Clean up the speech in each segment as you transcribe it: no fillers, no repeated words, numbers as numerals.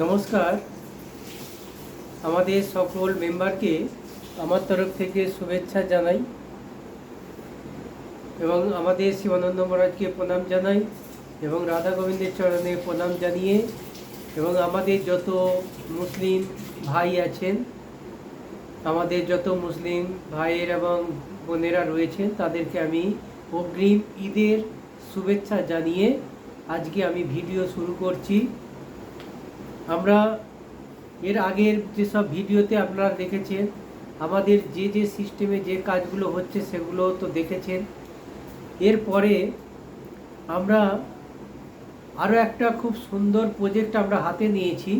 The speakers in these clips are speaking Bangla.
নমস্কার। আমাদের সকল মেম্বারকে আমার তরফ থেকে শুভেচ্ছা জানাই এবং আমাদের শিবানন্দ মহারাজকে প্রণাম জানাই এবং রাধা গোবিন্দের চরণে প্রণাম জানিয়ে এবং আমাদের যত মুসলিম ভাই আছেন, আমাদের যত মুসলিম ভাইয়ের এবং বোনেরা রয়েছেন, তাদেরকে আমি অগ্রিম ঈদের শুভেচ্ছা জানিয়ে আজকে আমি ভিডিও শুরু করছি। আমরা এর আগের যেসব ভিডিওতে আপনারা দেখেছেন, আমাদের যে সিস্টেমে যে কাজগুলো হচ্ছে সেগুলো তো দেখেছেন। এরপরে আমরা আরও একটা খুব সুন্দর প্রজেক্ট আমরা হাতে নিয়েছি,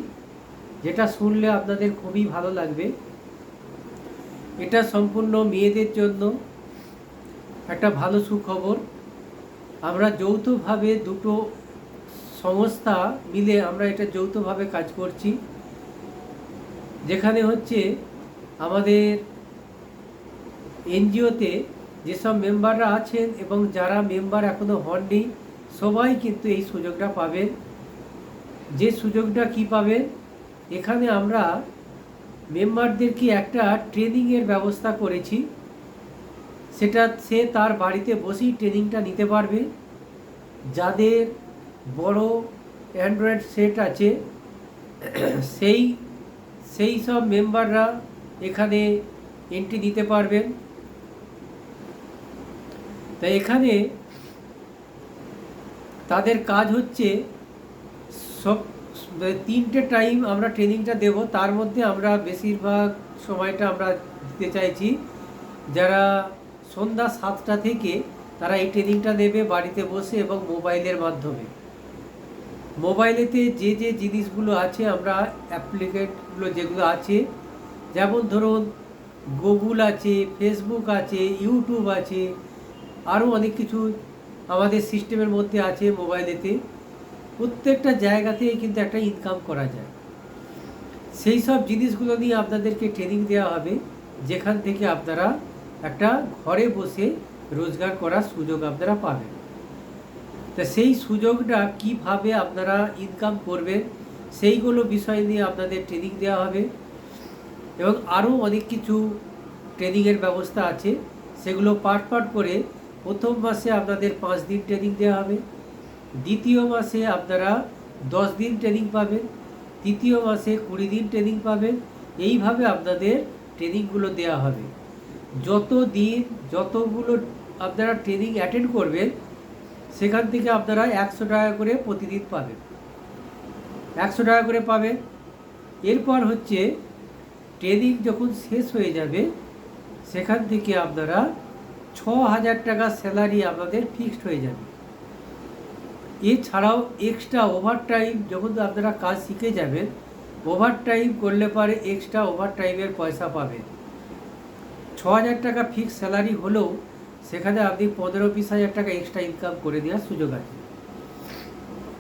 যেটা শুনলে আপনাদের খুবই ভালো লাগবে। এটা সম্পূর্ণ মেয়েদের জন্য একটা ভালো সুখবর। আমরা যৌথভাবে দুটো সংস্থা মিলে আমরা এটা যৌথভাবে কাজ করছি, যেখানে হচ্ছে আমাদের এনজিওতে যেসব মেম্বাররা আছেন এবং যারা মেম্বার এখনও হননি, সবাই কিন্তু এই সুযোগটা পাবেন। যে সুযোগটা কি পাবেন, এখানে আমরা মেম্বারদেরকে একটা ট্রেনিংয়ের ব্যবস্থা করেছি। সেটা সে তার বাড়িতে বসেই ট্রেনিংটা নিতে পারবে। যাদের বড় অ্যান্ড্রয়েড সেট আছে সেই সব মেম্বাররা এখানে এন্ট্রি দিতে পারবেন। তাই এখানে তাদের কাজ হচ্ছে সব 3টে টাইম আমরা ট্রেনিংটা দেব। তার মধ্যে আমরা বেশিরভাগ সময়টা আমরা দিতে চাইছি যারা সন্ধ্যা 7টা থেকে তারা এই ট্রেনিংটা নেবে বাড়িতে বসে এবং মোবাইলের মাধ্যমে। মোবাইলেতে যে জিনিসগুলো আছে, আমরা অ্যাপ্লিকেটগুলো যেগুলো আছে, যেমন ধরুন গুগল আছে, ফেসবুক আছে, ইউটিউব আছে, আরও অনেক কিছু আমাদের সিস্টেমের মধ্যে আছে মোবাইলেতে। প্রত্যেকটা জায়গাতেই কিন্তু একটা ইনকাম করা যায়। সেই সব জিনিসগুলো নিয়ে আপনাদেরকে ট্রেনিং দেওয়া হবে, যেখান থেকে আপনারা একটা ঘরে বসে রোজগার করার সুযোগ আপনারা পাবেন। তা সেই সুযোগটা কিভাবে আপনারা ইনকাম করবেন সেইগুলো বিষয় নিয়ে আপনাদের ট্রেনিং দেওয়া হবে এবং আরও অনেক কিছু ট্রেনিংয়ের ব্যবস্থা আছে। সেগুলো পার্ট করে প্রথম মাসে আপনাদের 5 দিন ট্রেনিং দেওয়া হবে, দ্বিতীয় মাসে আপনারা 10 দিন ট্রেনিং পাবেন, তৃতীয় মাসে 20 দিন ট্রেনিং পাবেন। এইভাবে আপনাদের ট্রেনিংগুলো দেওয়া হবে। যতগুলো আপনারা ট্রেনিং অ্যাটেন্ড করবেন, সেখান থেকে আপনারা 100 টাকা করে প্রতিদিন পাবেন, 100 টাকা করে পাবেন। এরপর হচ্ছে ট্রেনিং যখন শেষ হয়ে যাবে, সেখান থেকে আপনারা 6000 টাকা স্যালারি আপনাদের ফিক্সড হয়ে যাবে। এছাড়াও এক্সট্রা ওভারটাইম যখন আপনারা কাজ শিখে যাবেন, ওভারটাইম করলে পরে এক্সট্রা ওভারটাইমের পয়সা পাবেন। 6000 টাকা ফিক্সড স্যালারি হলেও সেখানে আপনি 15-20 হাজার টাকা এক্সট্রা ইনকাম করে দেওয়ার সুযোগ আছে।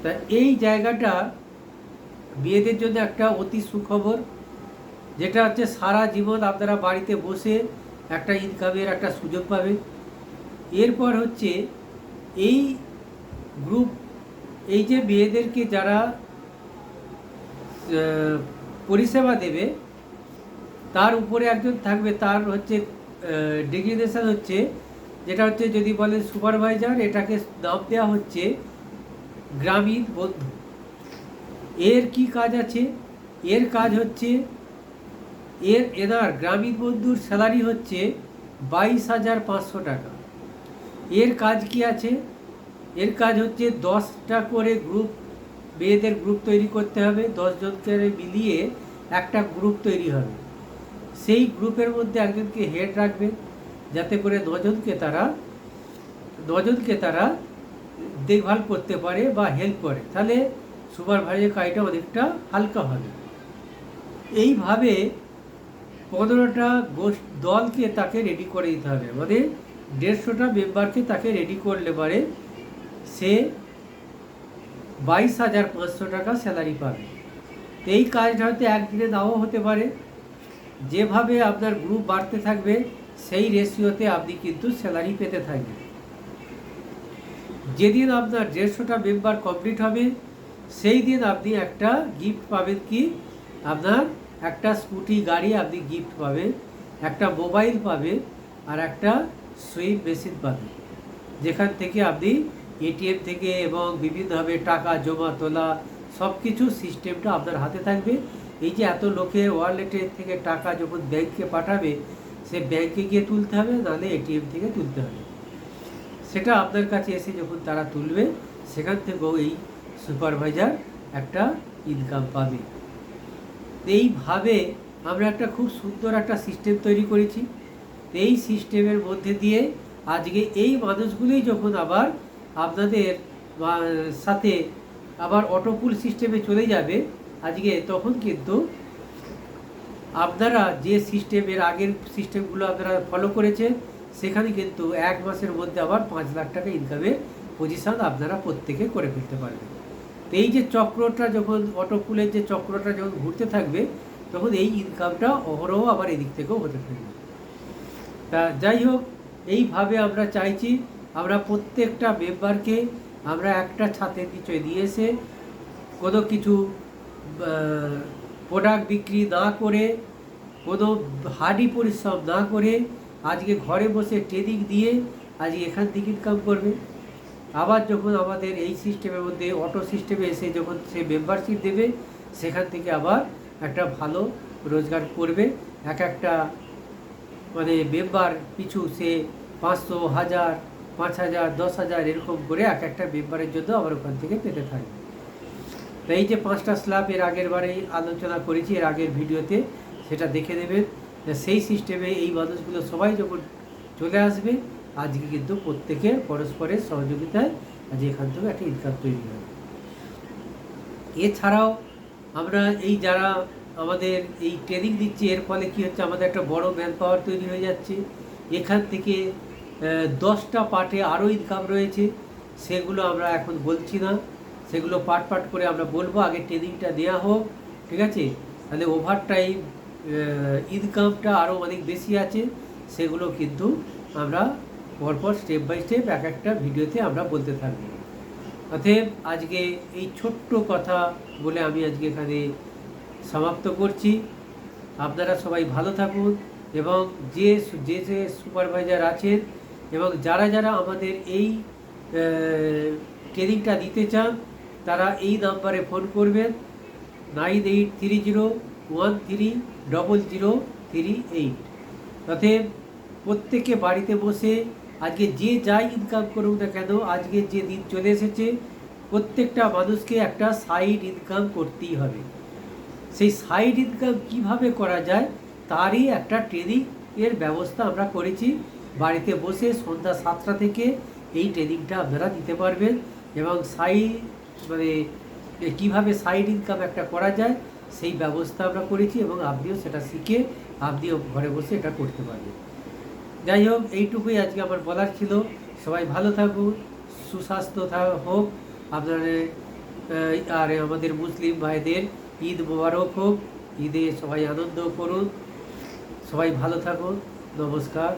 তা এই জায়গাটা মেয়েদের জন্য একটা অতি সুখবর, যেটা হচ্ছে সারা জীবন আপনারা বাড়িতে বসে একটা ইনকামের একটা সুযোগ পাবেন। এরপর হচ্ছে এই গ্রুপ, এই যে মেয়েদেরকে যারা পরিষেবা দেবে, তার উপরে একজন থাকবে, তার হচ্ছে ডেজিগনেশন হচ্ছে, যেটা হচ্ছে যদি বলেন সুপারভাইজার, এটাকে নাম দেওয়া হচ্ছে গ্রামীণ বন্ধু। এর কি কাজ আছে? এর কাজ হচ্ছে এনার গ্রামীণ বন্ধুর স্যালারি হচ্ছে 22,500 টাকা। এর কাজ কি আছে? এর কাজ হচ্ছে 10টা করে গ্রুপ, মেয়েদের গ্রুপ তৈরি করতে হবে। 10 জনকে মিলিয়ে একটা গ্রুপ তৈরি হবে। সেই গ্রুপের মধ্যে একজনকে হেড রাখবেন, যাতে করে 9জনকে তারা দেখভাল করতে পারে বা হেল্প করে। তাহলে সুপারভাইজার কাজটা অনেকটা হালকা হবে। এইভাবে 15টা দলকে তাকে রেডি করে দিতে হবে। মানে 150টা মেম্বারকে তাকে রেডি করলে পারে সে 22,500 টাকা স্যালারি পাবে। এই কাজটা হয়তো একদিনে নাও হতে পারে। যেভাবে আপনার গ্রুপ বাড়তে থাকবে, সেই রেশিওতে আপনি কিন্তু স্যালারি পেতে থাকবেন। যেদিন আপনার 150টা মেম্বার কমপ্লিট হবে, সেই দিন আপনি একটা গিফট পাবেন, কি আপনার একটা স্কুটি গাড়ি আপনি গিফট পাবেন, একটা মোবাইল পাবেন, আর একটা সুইপ মেশিন পাবেন, যেখান থেকে আপনি এটিএম থেকে এবং বিভিন্নভাবে টাকা জমা তোলা সব কিছু সিস্টেমটা আপনার হাতে থাকবে। এই যে এত লোকের ওয়ালেটের থেকে টাকা যখন ব্যাংকে পাঠাবে, সে ব্যাংকে গিয়ে তুলতে হবে, নাহলে এটিএম থেকে তুলতে হবে। সেটা আপনার কাছে এসে যখন তারা তুলবে, সেখান থেকেও এই সুপারভাইজার একটা ইনকাম পাবে। এইভাবে আমরা একটা খুব সুন্দর একটা সিস্টেম তৈরি করেছি। এই সিস্টেমের মধ্যে দিয়ে আজকে এই মানুষগুলোই যখন আবার আপনাদের সাথে আবার অটোপুল সিস্টেমে চলে যাবে আজকে, তখন কিন্তু আপনারা যে সিস্টেমের আগের সিস্টেমগুলো আপনারা ফলো করেছেন, সেখানে কিন্তু 1 মাসের মধ্যে আবার 5 লাখ টাকা ইনকামের পজিশন আপনারা প্রত্যেকে করে ফেলতে পারবেন। তো এই যে চক্রটা যখন অটোপুলের যে চক্রটা যখন ঘুরতে থাকবে, তখন এই ইনকামটা অহরহ আবার এদিক থেকেও হতে থাকবে। তা যাই হোক, এইভাবে আমরা চাইছি আমরা প্রত্যেকটা মেম্বারকে আমরা একটা ছাদের নিচে নিয়ে এসে কোনো কিছু প্রোডাক্ট বিক্রি না করে, কোনো হার্ডি পরিশ্রম না করে, আজকে ঘরে বসে ট্রেনিং দিয়ে আজকে এখান থেকে ইনকাম করবে। আবার যখন আমাদের এই সিস্টেমের মধ্যে অটো সিস্টেমে এসে যখন সে মেম্বারশিপ দেবে, সেখান থেকে আবার একটা ভালো রোজগার করবে। একটা মানে মেম্বার পিছু সে 500, 1000, 5000, 10,000 এরকম করে একটা মেম্বারের জন্য আবার ওখান থেকে পেতে থাকবে। তো এই যে 5টা স্ল্যাব এর আগের বারেই আলোচনা করেছি, এর আগের ভিডিওতে, সেটা দেখে নেবেন। সেই সিস্টেমে এই মানুষগুলো সবাই যখন চলে আসবে, আজকে কিন্তু প্রত্যেকের পরস্পরের সহযোগিতায় আজ এখান থেকে একটা ইনকাম তৈরি হবে। এছাড়াও আমরা এই যারা আমাদের এই ট্রেনিং দিচ্ছি, এর ফলে কি হচ্ছে, আমাদের একটা বড় ম্যান পাওয়ার তৈরি হয়ে যাচ্ছে। এখান থেকে 10টা পার্টে আরও ইনকাম রয়েছে, সেগুলো আমরা এখন বলছি না, সেগুলো পার্ট করে আমরা বলবো। আগে ট্রেনিংটা দেওয়া হোক, ঠিক আছে? তাহলে ওভার টাইম ইনকামটা আরও অনেক বেশি আছে, সেগুলো কিন্তু আমরা পরপর স্টেপ বাই স্টেপ একটা ভিডিওতে আমরা বলতে থাকবো। অতএব আজকে এই ছোট্ট কথা বলে আমি আজকে এখানে সমাপ্ত করছি। আপনারা সবাই ভালো থাকুন, এবং যে যে সুপারভাইজার আছেন এবং যারা আমাদের এই ট্রেনিংটা দিতে চান, তারা এই নাম্বারে ফোন করবেন, 9830130038। অতএব প্রত্যেকে বাড়িতে বসে আজকে যে যাই ইনকাম করুক না কেন, আজকে যে দিন চলে এসেছে, প্রত্যেকটা মানুষকে একটা সাইড ইনকাম করতেই হবে। সেই সাইড ইনকাম কিভাবে করা যায়, তারই একটা ট্রেনিং এর ব্যবস্থা আমরা করেছি। বাড়িতে বসে সন্ধ্যা 7টা থেকে এই ট্রেনিংটা আপনারা দিতে পারবেন, এবং কীভাবে সাইড ইনকাম একটা করা যায় সেই ব্যবস্থা আমরা করেছি, এবং আপনিও সেটা শিখে আপনিও ঘরে বসে এটা করতে পারবেন। যাই হোক, এইটুকুই আজকে আমার বলার ছিল। সবাই ভালো থাকুন, সুস্বাস্থ্য হোক আপনাদের, আর আমাদের মুসলিম ভাইদের ঈদ মোবারক হোক। ঈদে সবাই আনন্দ করুন। সবাই ভালো থাকুন। নমস্কার।